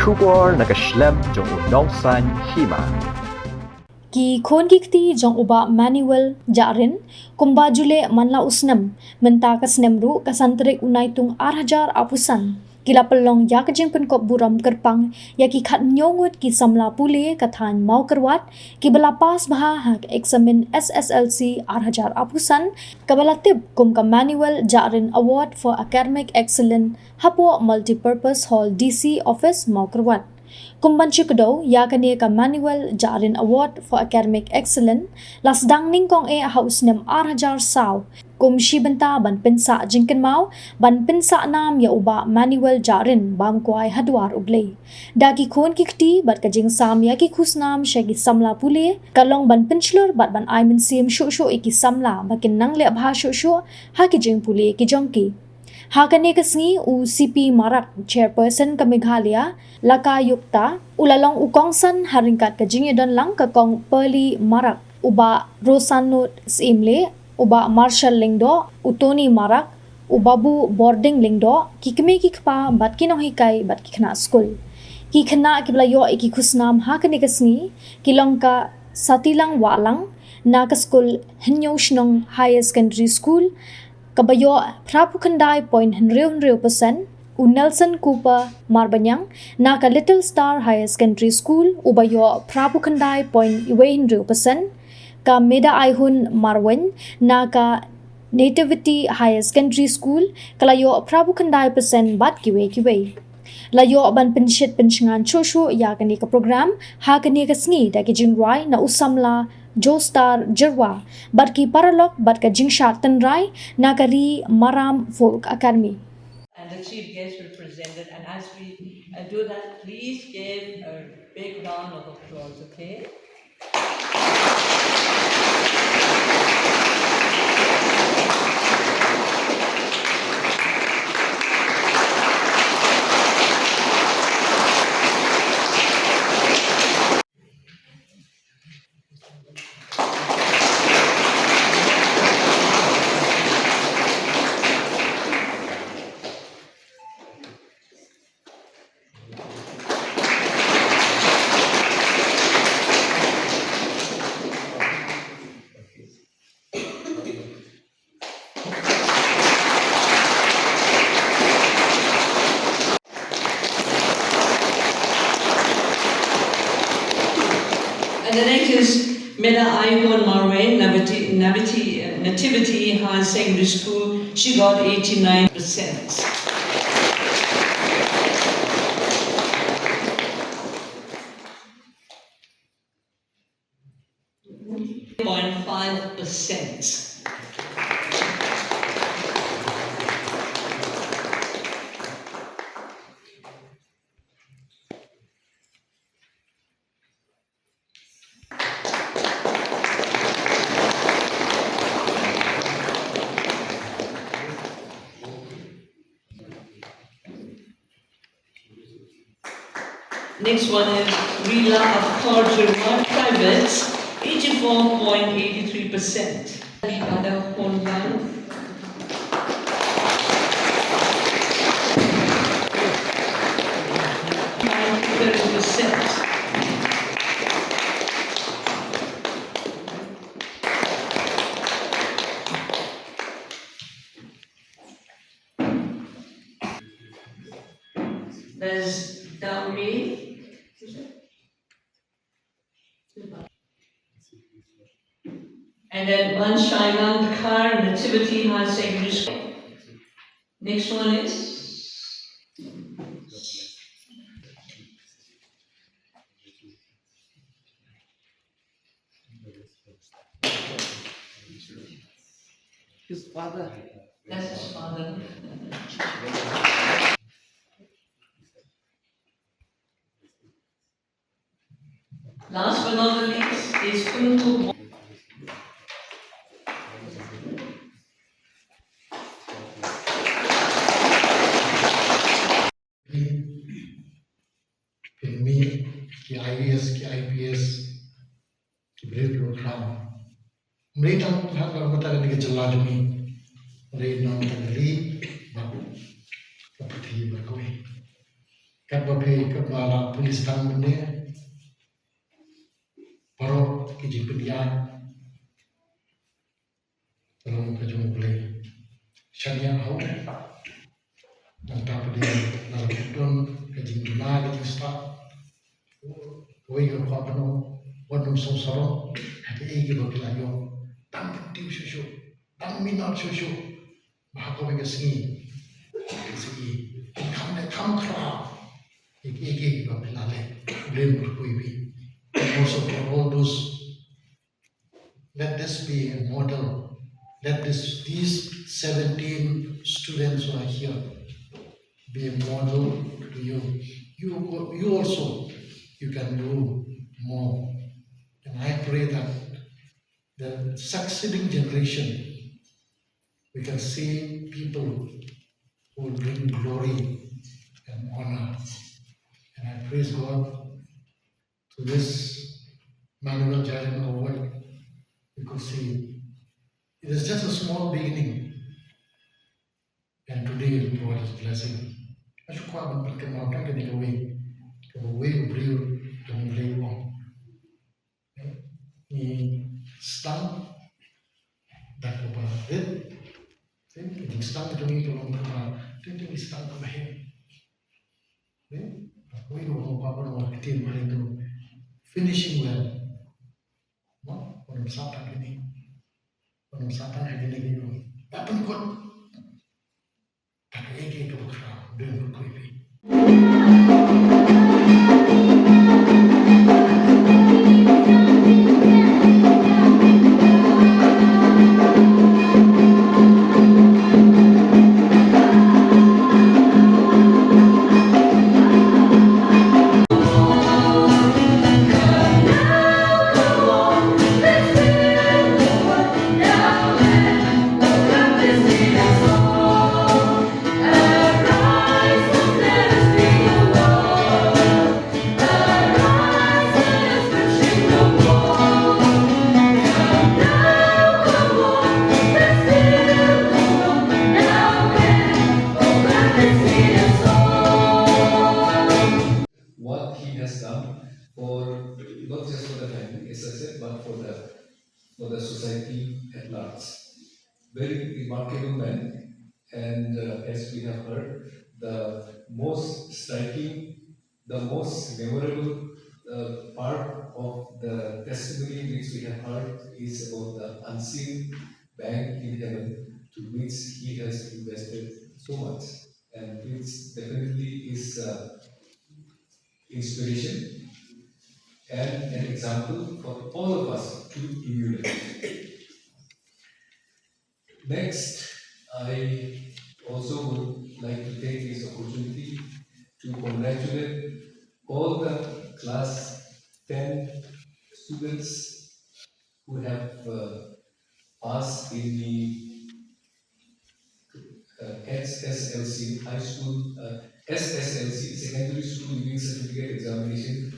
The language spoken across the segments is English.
Shubor nakaslem jong unongsan Hima. Ki khon ki kti jong uba Maniwell Jahrin kumba jule manla usnam menta kasnemru kasantrik unai tung 8,000 apusan kila pelong ya kajing Pynkup Burom kerpang ya ki khat Ngut ki Samla Pule kathan Mawkyrwat ki belapas baha hak examin SSLC 8,000 apusan kabalatib kum ka Maniwell Jahrin Award for Academic Excellence hapo Multipurpose Hall DC Office Mawkyrwat. Kumbanchi kedo ya kani ka Maniwell Jahrin Award for Academic Excellence lasdang ning kong haus nem 8,000 saw kum shi benta ban pensa jingken mau ban pensa nam ya uba Maniwell Jahrin bam kwai hadwar ugle dagi khon kikti bat ka jing sam ya ki khusnam shagi Samla Pule kalong ban penchlur bat ban ai min sim shu iki Samla bakin nang le bha shu ha ki jing Pule ki jongki Hakane kasngi u CP Marak Chairperson ka Meghalaya Laka Yukta ulalong ukongsan haringkat ka jingedon lang ka kong Pule Marak uba Rosanot Simle uba Marshall Lingdo utoni Marak ubabu boarding Lingdo kikme kikpa bat kinohikai bat kikna school kikna kiblayo iki khusnam hakane kasngi kilongka satilang walang na ka school Hinyoshnong Higher Secondary School kabayo Prapukandai 0.100% u Nelson Cooper Marbanyang na ka Little Star Higher Secondary School ubayo Prapukandai 0.100% ka Meda Aihun Marwen na ka Nativity Higher Secondary School kalayo Prapukandai % bat kiwe layo ban penshit penshingan chosho ya kani ka program ha kani ka sngi da ki jingrai na usamla Joestar Jerwa bat ki paralok bat ka jingshat tanrai nagari Maram Folk Academy. And the chief guest will present it, and as we do that, please give a big round of applause, okay? And the next is Meda Aihun Marwen Nativity High Secondary School. She got 89%. 0.5%. Next one is Rila of Mawkyrwat Private, 84.83%. Other whole line. There's Dami. And then one Shailan Kar Nativity High Secondary School. Next one is his father. that's his father. Last but not the least is Pynkup. फिल्मी की IAS की IPS की bread program mereka kalau kita kan ke jelas demi mereka nak beli baku seperti berkoi kat bape kat bala polis tang bende Burom ki jipedian tolong kajung boleh syariah hau dan tak pada dalam kudon kajing guna kajing sta wei ke kwa pano wadum song sorong hati egi bakila yo tang pentiu shushu tang minat shushu bahako bega singi kam kra egi bakila le blame berkuibi also for all those. Let this be a model. Let these 17 students who are here be a model to you. You also, you can do more. And I pray that the succeeding generation, we can see people who will bring glory and honor. And I praise God to this Maniwell Jahrin award. You could see it is just a small beginning. And today God is blessing. Acho que quando porque não tá que nem o brilho de brilho bom. E stang da ko ba red. Tem stang de mim pelo mundo. Tem stang ko ba he. O no pa no que tem mais do finishing well. No, quando sata que nem. Quando sata que nem no. Dapat ko tak ege ko ba dengan ko ibi. What he has done for not just for the family, as I said, but for the society at large. Very remarkable man, and as we have heard, the most striking, the most memorable part of the testimony which we have heard is about the unseen bank in heaven to which he has invested so much, and which definitely is inspiration and an example for all of us to emulate. Next, I also would like to take this opportunity to congratulate all the class 10 students who have passed in the SSLC high school, SSLC secondary school leaving certificate examination,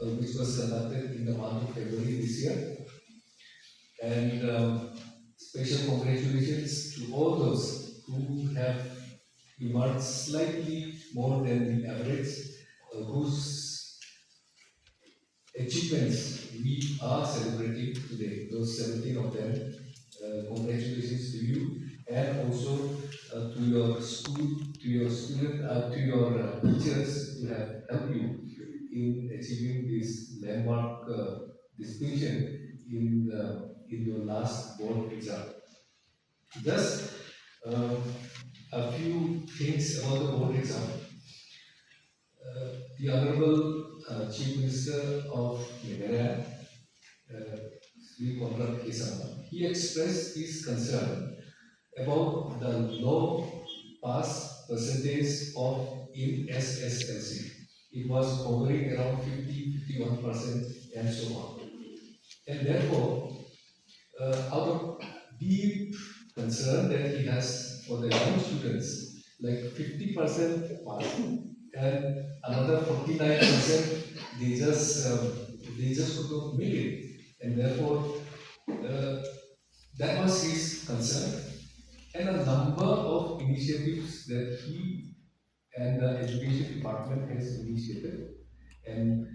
which was conducted in the month of February this year. And special congratulations to all those who have emerged slightly more than the average, whose achievements we are celebrating today. Those 17 of them, congratulations to you, and also to your school, to your student, to your teachers who have helped you in achieving this landmark distinction in your last board exam. Just a few things about the board exam. The Honorable Chief Minister of Meghalaya, Sri Mawkyrwat, he expressed his concern about the low pass percentage of in SSLC. It was hovering around 50-51% and so on. And therefore, out of deep concern that he has for the young students, like 50% pass and another 49% they just could not make it, and therefore that was his concern, and a number of initiatives that he and the education department has initiated, and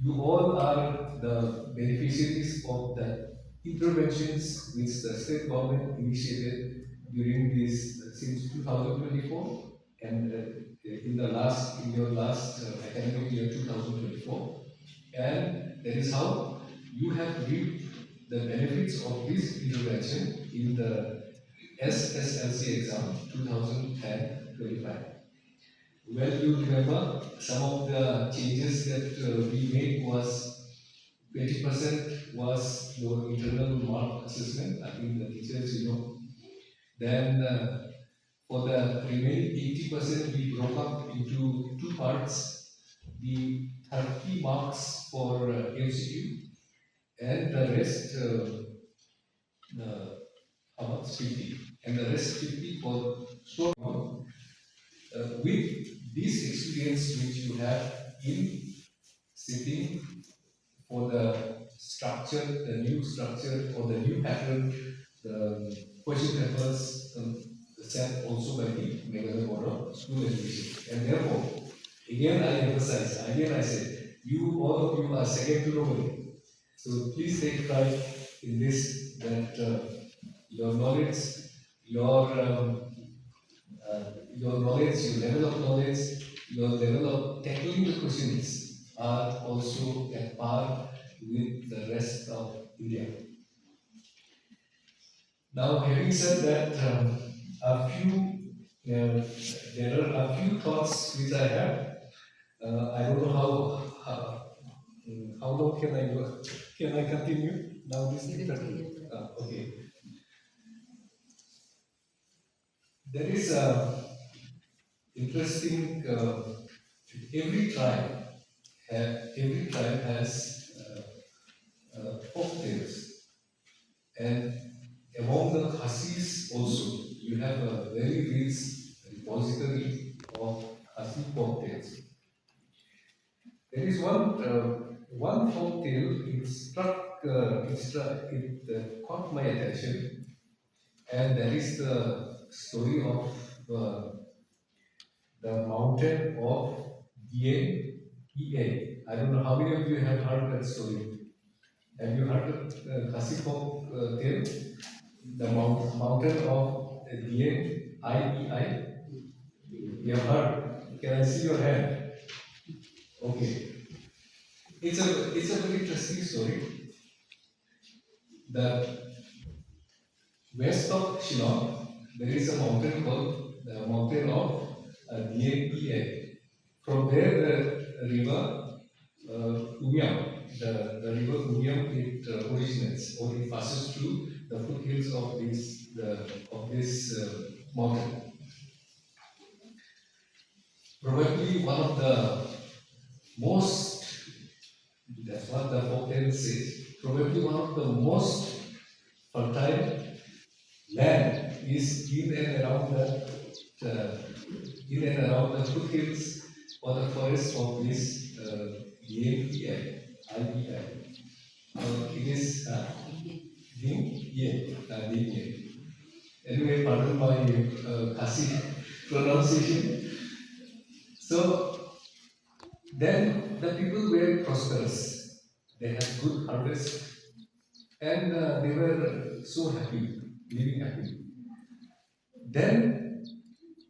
you all are the beneficiaries of the interventions which the state government initiated during this since 2024 and in your last academic year 2024, and that is how you have reaped the benefits of this intervention in the SSLC exam 2025. Well, you remember some of the changes that we made was 20% was your internal mark assessment. I think the teachers, Then for the remaining 80%, we broke up into two parts: the 30 marks for MCQ and the rest, how much? 50, and the rest 50 for short one. With this experience which you have in sitting for the structure, the new structure or the new pattern, the question papers set also by the Burom school education. And therefore, again I emphasize, again I say, you all of you are second to nobody. So please take pride in this, that your knowledge, your your knowledge, your level of knowledge, your level of tackling the questions are also at par with the rest of India. Now, having said that, there are a few thoughts which I have. I don't know how long can I continue now? This is okay. There is a interesting. Every tribe has folk tales, and among the Khasis also, you have a very rich repository of Khasi folk tales. There is one folk tale. It caught my attention, and that is the story of the mountain of Ea. I don't know how many of you have heard that story. Have you heard the Khasi folk tale? The mountain of Ea, I. You have heard? Can I see your hand? Okay. It's a very interesting story. The west of Shillong, there is a mountain called the mountain of Ea. From there, the river Umiam, the river Umiam, it originates or it passes through the foothills of this mountain. Probably one of the most, that's what the folk tale says, probably one of the most fertile land is in and around the foothills or the forest of this IBI. It is Ding. Anyway, pardon my Khasi pronunciation. So then the people were prosperous. They had good harvest, and they were so happy, living happily. Then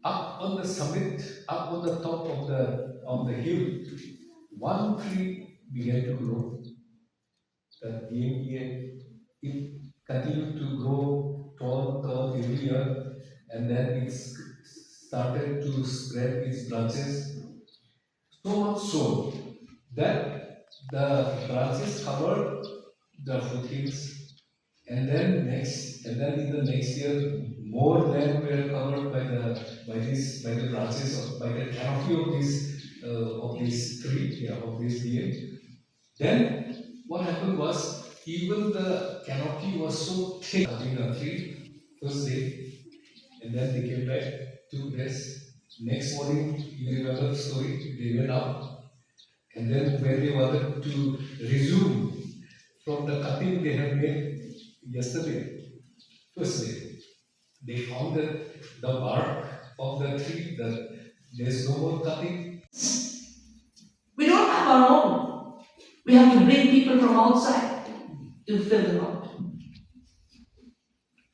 up on the summit, up on the top of the hill, one tree began to grow. It continued to grow tall every year, and then it started to spread its branches. So much so that the branches covered the foothills, and then in the next year, more land were covered by the branches by the canopy of this tree, of this deer. Then what happened was, even the canopy was so thick in a tree first day, and then they came back to rest. Next morning, you remember the story, they went up, and then when they wanted to resume from the cutting they had made yesterday, first day, they found that the bark of the tree, There's no more cutting. We don't have our own. We have to bring people from outside to fill the road.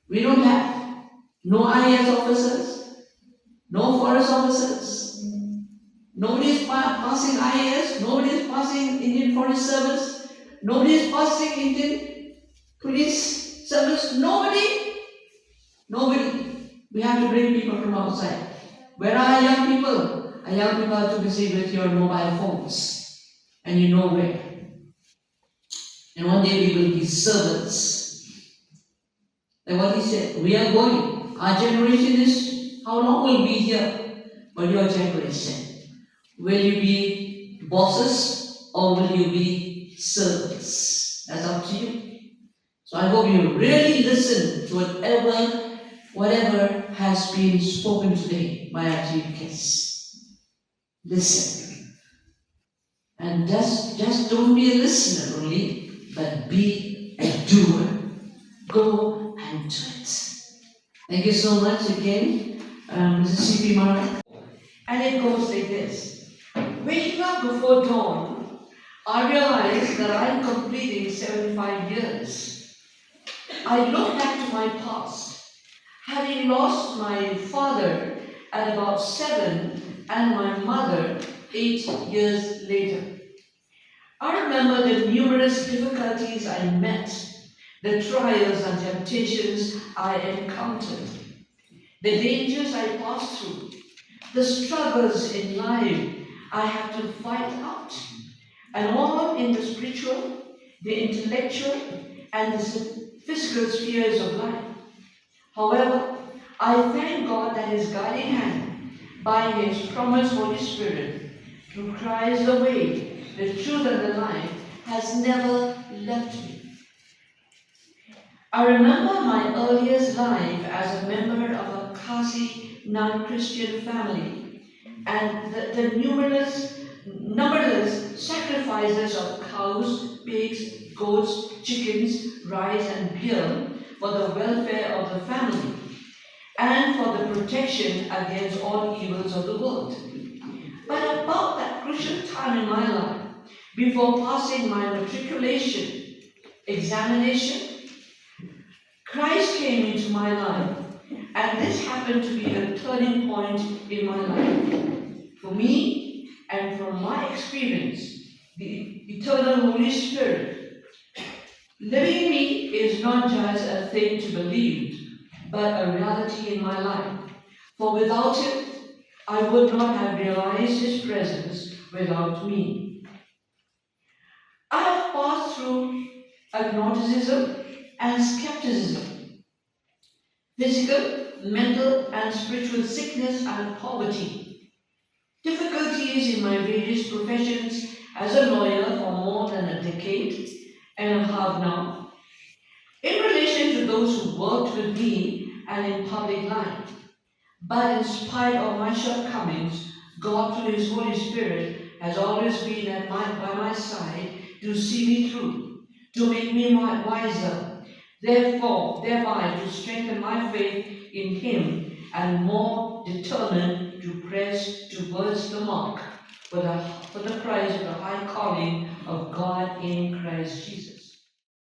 We don't have no IAS officers, no forest officers. Nobody is passing IAS, nobody is passing Indian Forest Service, nobody is passing Indian Police Service, nobody. We have to bring people from outside. Where are young people? Our young people are too busy with your mobile phones, and you know where. And one day we will be servants. Like what he said, we are going. Our generation is, how long will we be here? But your generation, will you be bosses or will you be servants? That's up to you. So I hope you really listen to whatever has been spoken today by our chief guests. Listen. And just don't be a listener only, but be a doer. Go and do it. Thank you so much again, Mrs. C.P. Mara. And it goes like this. Waking up before dawn, I realized that I'm completing 75 years. I look back to my past, having lost my father at about 7 and my mother 8 years later. I remember the numerous difficulties I met, the trials and temptations I encountered, the dangers I passed through, the struggles in life I had to fight out, and all in the spiritual, the intellectual, and the physical spheres of life. However, I thank God that His guiding hand, by His promised Holy Spirit, through Christ the way, the truth and the life, has never left me. I remember my earliest life as a member of a Kasi non-Christian family, and the numberless sacrifices of cows, pigs, goats, chickens, rice, and beer for the welfare of the family, and for the protection against all evils of the world. But about that crucial time in my life, before passing my matriculation examination, Christ came into my life, and this happened to be a turning point in my life. For me, and from my experience, the eternal Holy Spirit living in me is not just a thing to believe, but a reality in my life. For without Him, I would not have realized His presence without me. I have passed through agnosticism and skepticism, physical, mental, and spiritual sickness and poverty, difficulties in my various professions as a lawyer for more than a decade and a half now, in relation to those who worked with me and in public life. But in spite of my shortcomings, God through His Holy Spirit has always been by my side to see me through, to make me wiser, thereby to strengthen my faith in Him and more determined to press towards the mark for the prize of the high calling of God in Christ Jesus.